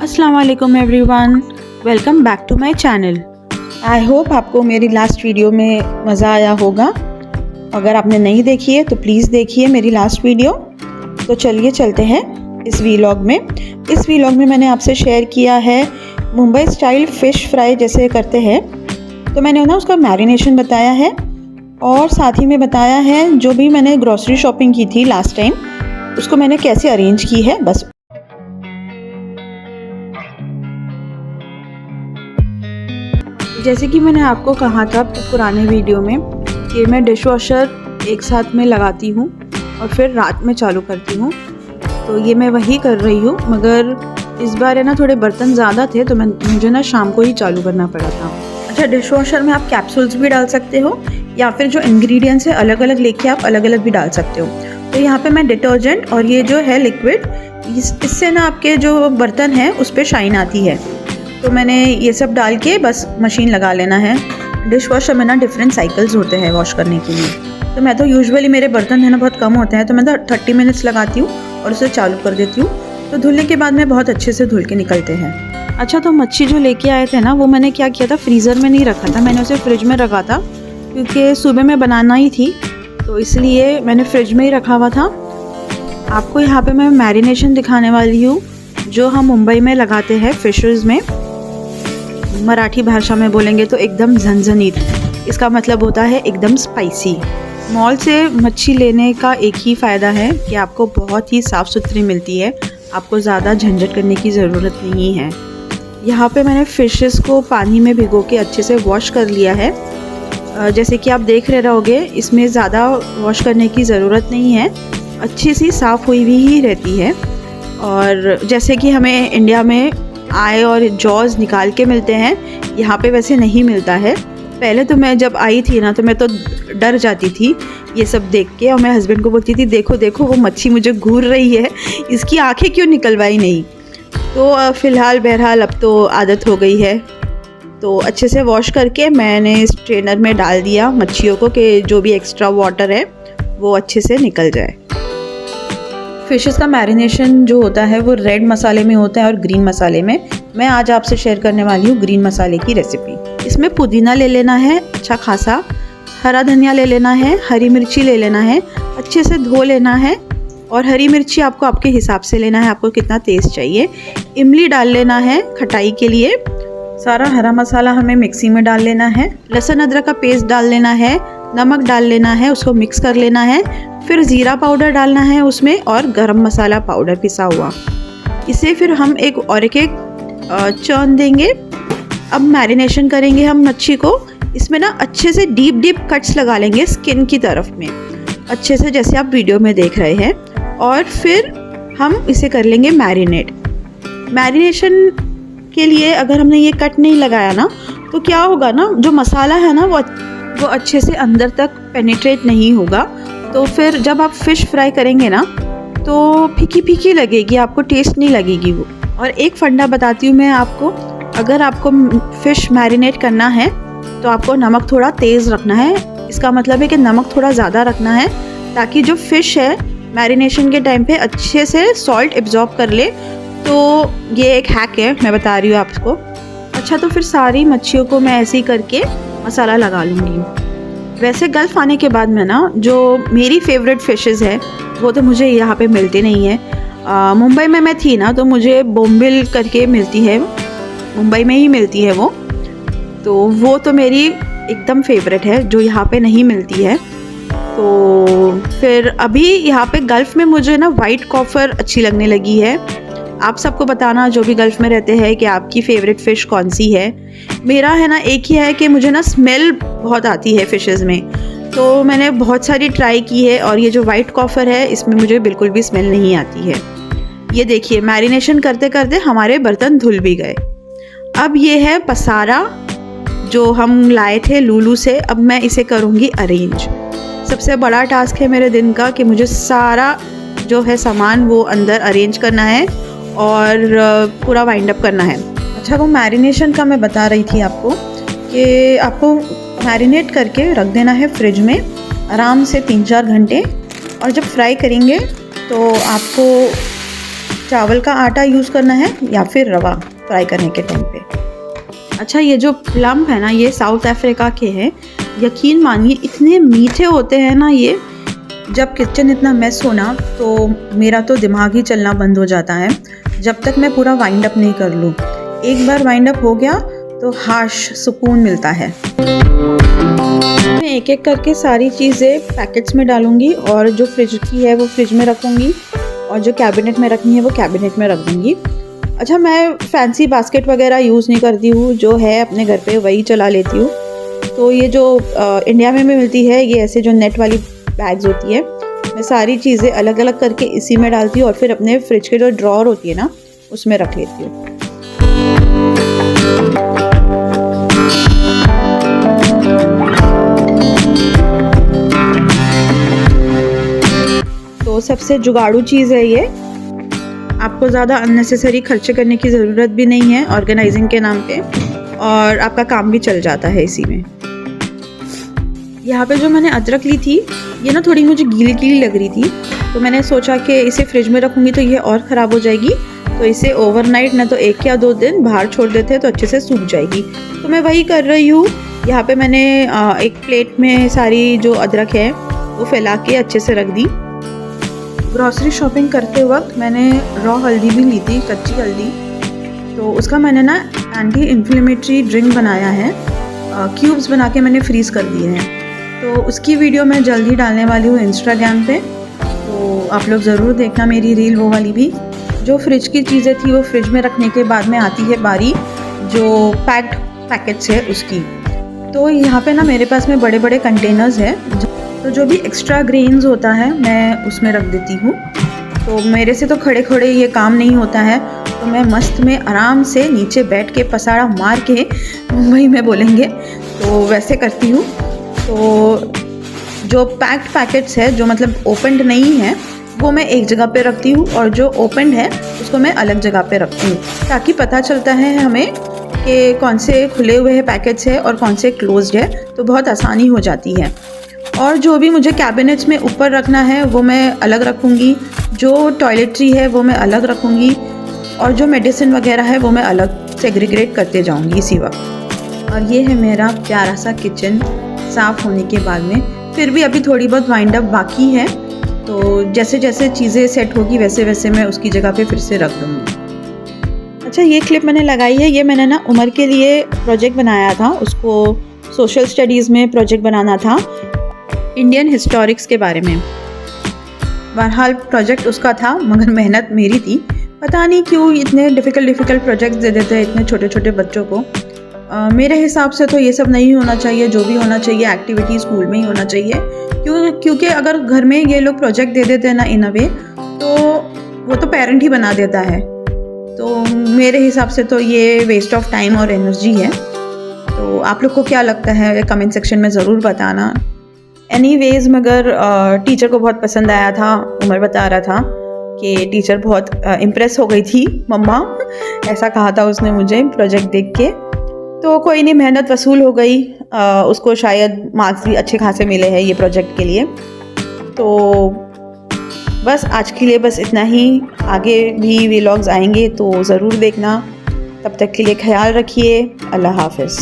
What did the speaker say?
अस्सलाम वालेकुम everyone, welcome back to my channel. I hope आपको मेरी लास्ट वीडियो में मज़ा आया होगा। अगर आपने नहीं देखी है तो प्लीज़ देखिए मेरी लास्ट वीडियो। तो चलिए चलते हैं इस वीलॉग में। इस वीलॉग में मैंने आपसे शेयर किया है मुंबई स्टाइल फ़िश फ्राई जैसे करते हैं। तो मैंने ना उसका मैरिनेशन बताया है और साथ ही में बताया है जो भी मैंने ग्रॉसरी शॉपिंग की थी लास्ट टाइम, उसको मैंने कैसे अरेंज की है। बस जैसे कि मैंने आपको कहा था पुराने वीडियो में कि मैं डिश वॉशर एक साथ में लगाती हूँ और फिर रात में चालू करती हूँ, तो ये मैं वही कर रही हूँ। मगर इस बार है ना थोड़े बर्तन ज़्यादा थे तो मुझे ना शाम को ही चालू करना पड़ा था। अच्छा, डिश वॉशर में आप कैप्सूल्स भी डाल सकते हो या फिर जो इंग्रेडिएंट्स है अलग अलग लेके आप अलग अलग भी डाल सकते हो। तो यहाँ पे मैं डिटर्जेंट और ये जो है लिक्विड, इससे ना आपके जो बर्तन हैं उस पर शाइन आती है। तो मैंने ये सब डाल के बस मशीन लगा लेना है। डिश वॉशर में ना डिफरेंट साइकिल्स होते हैं वॉश करने के लिए। तो मैं तो यूजुअली मेरे बर्तन है ना बहुत कम होते हैं तो मैं तो 30 मिनट्स लगाती हूँ और उसे चालू कर देती हूँ। तो धुलने के बाद में बहुत अच्छे से धुल के निकलते हैं। अच्छा, तो मच्छी जो लेके आए थे ना वो मैंने क्या किया था, फ्रीज़र में नहीं रखा था, मैंने उसे फ्रिज में रखा था क्योंकि सुबह में बनाना ही थी, तो इसलिए मैंने फ्रिज में ही रखा हुआ था। आपको यहाँ पे मैं मैरिनेशन दिखाने वाली हूँ जो हम मुंबई में लगाते हैं फ़िशेज़ में। मराठी भाषा में बोलेंगे तो एकदम झनझनीत, इसका मतलब होता है एकदम स्पाइसी। मॉल से मच्छी लेने का एक ही फ़ायदा है कि आपको बहुत ही साफ़ सुथरी मिलती है, आपको ज़्यादा झंझट करने की ज़रूरत नहीं है। यहाँ पे मैंने फ़िशेस को पानी में भिगो के अच्छे से वॉश कर लिया है। जैसे कि आप देख रहे रहोगे इसमें ज़्यादा वॉश करने की ज़रूरत नहीं है, अच्छी सी साफ़ हुई हुई ही रहती है। और जैसे कि हमें इंडिया में आई और जॉज निकाल के मिलते हैं, यहाँ पे वैसे नहीं मिलता है। पहले तो मैं जब आई थी ना तो मैं तो डर जाती थी ये सब देख के, और मैं हस्बैंड को बोलती थी देखो देखो वो मच्छी मुझे घूर रही है, इसकी आंखें क्यों निकलवाई नहीं। तो फ़िलहाल बहरहाल अब तो आदत हो गई है। तो अच्छे से वॉश करके मैंने स्ट्रेनर में डाल दिया मच्छियों को कि जो भी एक्स्ट्रा वाटर है वो अच्छे से निकल जाए। फ़िशेस का मैरिनेशन जो होता है वो रेड मसाले में होता है और ग्रीन मसाले में। मैं आज आपसे शेयर करने वाली हूँ ग्रीन मसाले की रेसिपी। इसमें पुदीना ले लेना है अच्छा खासा, हरा धनिया ले लेना है, हरी मिर्ची ले लेना है, अच्छे से धो लेना है। और हरी मिर्ची आपको आपके हिसाब से लेना है, आपको कितना तेज़ चाहिए। इमली डाल लेना है खटाई के लिए। सारा हरा मसाला हमें मिक्सी में डाल लेना है। लहसुन अदरक का पेस्ट डाल लेना है, नमक डाल लेना है, उसको मिक्स कर लेना है। फिर ज़ीरा पाउडर डालना है उसमें और गरम मसाला पाउडर पिसा हुआ। इसे फिर हम एक चर्न देंगे। अब मैरिनेशन करेंगे हम मच्छी को। इसमें ना अच्छे से डीप डीप कट्स लगा लेंगे स्किन की तरफ में, अच्छे से जैसे आप वीडियो में देख रहे हैं। और फिर हम इसे कर लेंगे मैरिनेट। मैरिनेशन के लिए अगर हमने ये कट नहीं लगाया ना तो क्या होगा ना, जो मसाला है ना वो अच्छे से अंदर तक पेनिट्रेट नहीं होगा। तो फिर जब आप फ़िश फ्राई करेंगे ना तो फीकी फीकी लगेगी, आपको टेस्ट नहीं लगेगी वो। और एक फंडा बताती हूँ मैं आपको, अगर आपको फ़िश मैरिनेट करना है तो आपको नमक थोड़ा तेज़ रखना है। इसका मतलब है कि नमक थोड़ा ज़्यादा रखना है ताकि जो फ़िश है मैरिनेशन के टाइम पे अच्छे से सॉल्ट एब्जॉर्ब कर ले। तो ये एक हैक है, मैं बता रही हूँ आपको। अच्छा, तो फिर सारी मच्छियों को मैं ऐसे ही करके मसाला लगा लूँगी। वैसे गल्फ़ आने के बाद में ना जो मेरी फेवरेट फ़िशेज़ है वो तो मुझे यहाँ पे मिलती नहीं है। मुंबई में मैं थी ना तो मुझे बोम्बिल करके मिलती है, मुंबई में ही मिलती है तो वो तो मेरी एकदम फेवरेट है जो यहाँ पे नहीं मिलती है। तो फिर अभी यहाँ पे गल्फ़ में मुझे ना वाइट कॉपर अच्छी लगने लगी है। आप सबको बताना जो भी गल्फ़ में रहते हैं कि आपकी फ़ेवरेट फ़िश कौन सी है। मेरा है ना एक ही है कि मुझे ना स्मेल बहुत आती है फ़िशेज़ में, तो मैंने बहुत सारी ट्राई की है और ये जो वाइट कॉपर है इसमें मुझे बिल्कुल भी स्मेल नहीं आती है। ये देखिए मैरिनेशन करते करते हमारे बर्तन धुल भी गए। अब ये है पसारा जो हम लाए थे लूलू से, अब मैं इसे करूँगी अरेंज। सबसे बड़ा टास्क है मेरे दिन का कि मुझे सारा जो है सामान वो अंदर अरेंज करना है और पूरा वाइंड अप करना है। अच्छा, वो मैरिनेशन का मैं बता रही थी आपको कि आपको मैरिनेट करके रख देना है फ्रिज में आराम से 3-4 घंटे। और जब फ्राई करेंगे तो आपको चावल का आटा यूज़ करना है या फिर रवा फ्राई करने के टाइम पे। अच्छा, ये जो प्लम है ना, ये साउथ अफ्रीका के हैं। यकीन मानिए इतने मीठे होते हैं ना ये। जब किचन इतना मेस हो ना तो मेरा तो दिमाग ही चलना बंद हो जाता है जब तक मैं पूरा वाइंड अप नहीं कर लूँ। एक बार वाइंड अप हो गया तो हाश सुकून मिलता है। मैं एक एक करके सारी चीज़ें पैकेट्स में डालूंगी और जो फ्रिज की है वो फ्रिज में रखूंगी और जो कैबिनेट में रखनी है वो कैबिनेट में रख दूंगी। अच्छा, मैं फैंसी बास्केट वगैरह यूज़ नहीं करती हूँ, जो है अपने घर पे वही चला लेती हूँ। तो ये जो इंडिया में भी मिलती है, ये ऐसे जो नेट वाली बैग्स होती है, मैं सारी चीज़ें अलग अलग करके इसी में डालती हूँ और फिर अपने फ्रिज के जो ड्रॉअर होती है ना उसमें रख लेती हूँ। तो सबसे जुगाड़ू चीज़ है ये। आपको ज़्यादा अननेसेसरी खर्चे करने की ज़रूरत भी नहीं है ऑर्गेनाइजिंग के नाम पे, और आपका काम भी चल जाता है इसी में। यहाँ पे जो मैंने अदरक ली थी ये ना थोड़ी मुझे गीली गीली लग रही थी, तो मैंने सोचा कि इसे फ्रिज में रखूँगी तो ये और ख़राब हो जाएगी, तो इसे ओवरनाइट ना तो 1 या 2 दिन बाहर छोड़ देते हैं तो अच्छे से सूख जाएगी। तो मैं वही कर रही हूँ। यहाँ पे मैंने एक प्लेट में सारी जो अदरक है वो फैला के अच्छे से रख दी। ग्रॉसरी शॉपिंग करते वक्त मैंने रॉ हल्दी भी ली थी, कच्ची हल्दी, तो उसका मैंने ना एंटी इन्फ्लेमेटरी ड्रिंक बनाया है। क्यूब्स बना के मैंने फ्रीज़ कर दिए हैं, तो उसकी वीडियो मैं जल्दी डालने वाली हूँ इंस्टाग्राम पे, तो आप लोग ज़रूर देखना मेरी रील वो वाली भी। जो फ्रिज की चीज़ें थी वो फ्रिज में रखने के बाद में आती है बारी जो पैक्ड पैकेट्स है उसकी। तो यहाँ पे ना मेरे पास में बड़े बड़े कंटेनर्स हैं, तो जो भी एक्स्ट्रा ग्रेन्स होता है मैं उसमें रख देती हूँ। तो मेरे से तो खड़े खड़े ये काम नहीं होता है, तो मैं मस्त में आराम से नीचे बैठ के पसाड़ा मार के, मुंबई में बोलेंगे तो वैसे करती हूँ। तो जो पैक्ड पैकेट्स है जो मतलब ओपनड नहीं है वो मैं एक जगह पे रखती हूँ, और जो ओपनड है उसको मैं अलग जगह पे रखती हूँ, ताकि पता चलता है हमें कि कौन से खुले हुए पैकेट्स है और कौन से क्लोज्ड है, तो बहुत आसानी हो जाती है। और जो भी मुझे कैबिनेट्स में ऊपर रखना है वो मैं अलग रखूँगी, जो टॉयलेटरी है वो मैं अलग रखूँगी, और जो मेडिसिन वगैरह है वो मैं अलग सेग्रीगेट करते जाऊँगी इसी वक्त। और ये है मेरा प्यारा सा किचन साफ़ होने के बाद में। फिर भी अभी थोड़ी बहुत वाइंड अप बाकी है, तो जैसे जैसे चीज़ें सेट होगी वैसे वैसे मैं उसकी जगह पे फिर से रख दूँगी। अच्छा, ये क्लिप मैंने लगाई है, ये मैंने ना उमर के लिए प्रोजेक्ट बनाया था, उसको सोशल स्टडीज़ में प्रोजेक्ट बनाना था इंडियन हिस्टोरिक्स के बारे में। बहरहाल प्रोजेक्ट उसका था मगर मेहनत मेरी थी। पता नहीं क्यों इतने डिफ़िकल्ट प्रोजेक्ट्स दे देते हैं इतने छोटे छोटे बच्चों को। मेरे हिसाब से तो ये सब नहीं होना चाहिए। जो भी होना चाहिए एक्टिविटी स्कूल में ही होना चाहिए, क्योंकि अगर घर में ये लोग प्रोजेक्ट दे देते हैं ना इन अ वे, तो वो तो पेरेंट ही बना देता है। तो मेरे हिसाब से तो ये वेस्ट ऑफ टाइम और एनर्जी है। तो आप लोग को क्या लगता है कमेंट सेक्शन में ज़रूर बताना। एनीवेज, मगर टीचर को बहुत पसंद आया था। उमर बता रहा था कि टीचर बहुत इम्प्रेस हो गई थी, मम्मा ऐसा कहा था उसने मुझे प्रोजेक्ट देख के। तो कोई नहीं, मेहनत वसूल हो गई। उसको शायद मार्क्स भी अच्छे खासे मिले हैं ये प्रोजेक्ट के लिए। तो बस आज के लिए बस इतना ही। आगे भी व्लॉग्स आएंगे तो ज़रूर देखना। तब तक के लिए ख्याल रखिए। अल्लाह हाफ़िज़।